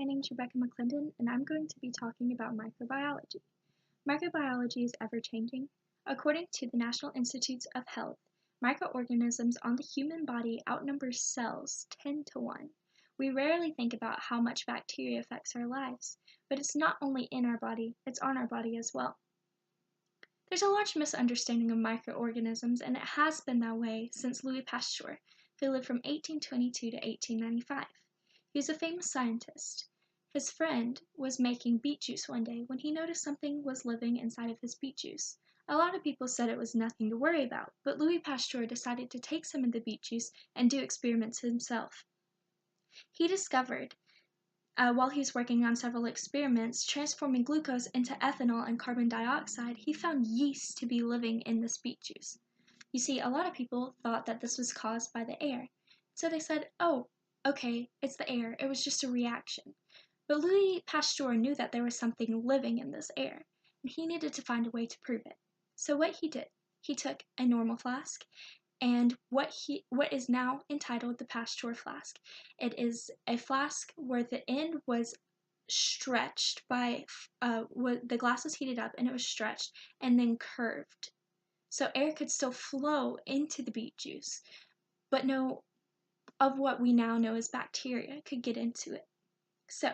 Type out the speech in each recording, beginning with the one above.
my name is Rebecca McClendon, and I'm going to be talking about microbiology. Microbiology is ever-changing. According to the National Institutes of Health, microorganisms on the human body outnumber cells 10 to 1. We rarely think about how much bacteria affects our lives, but it's not only in our body, it's on our body as well. There's a large misunderstanding of microorganisms, and it has been that way since Louis Pasteur, who lived from 1822 to 1895. He was a famous scientist. His friend was making beet juice one day when he noticed something was living inside of his beet juice. A lot of people said it was nothing to worry about, but Louis Pasteur decided to take some of the beet juice and do experiments himself. He discovered, while he was working on several experiments, transforming glucose into ethanol and carbon dioxide, he found yeast to be living in this beet juice. You see, a lot of people thought that this was caused by the air. So they said, oh, okay, it's the air, it was just a reaction. But Louis Pasteur knew that there was something living in this air, and he needed to find a way to prove it. So what he did, he took a normal flask and what is now entitled the Pasteur flask. It is a flask where the end was stretched by, the glass was heated up and it was stretched and then curved. So air could still flow into the beet juice, but no of what we now know as bacteria could get into it. So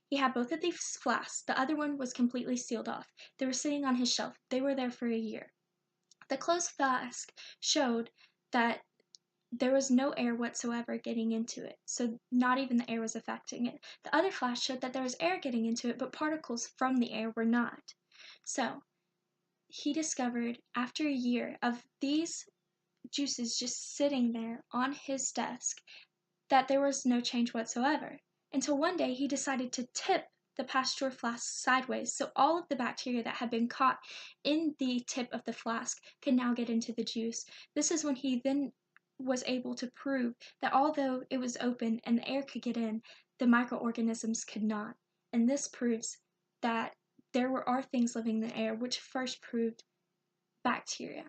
he had both of these flasks. The other one was completely sealed off. They were sitting on his shelf. They were there for a year. The closed flask showed that there was no air whatsoever getting into it, so not even the air was affecting it. The other flask showed that there was air getting into it, but particles from the air were not. So he discovered, after a year of these juices just sitting there on his desk, that there was no change whatsoever, until one day he decided to tip the Pasteur flask sideways, so all of the bacteria that had been caught in the tip of the flask could now get into the juice. This is when he then was able to prove that although it was open and the air could get in, the microorganisms could not. And this proves that there are things living in the air, which first proved bacteria.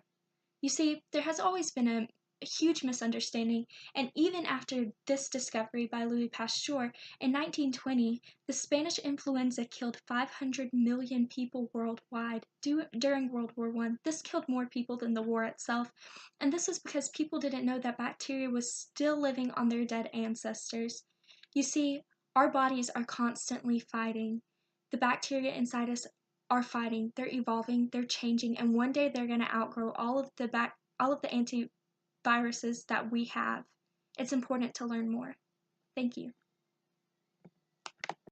You see, there has always been a huge misunderstanding, and even after this discovery by Louis Pasteur in 1920, the Spanish influenza killed 500 million people worldwide during World War I. This killed more people than the war itself, and this is because people didn't know that bacteria was still living on their dead ancestors. You see, our bodies are constantly fighting. The bacteria inside us are fighting, they're evolving, they're changing, and one day they're going to outgrow all of the antiviruses that we have. It's important to learn more. Thank you.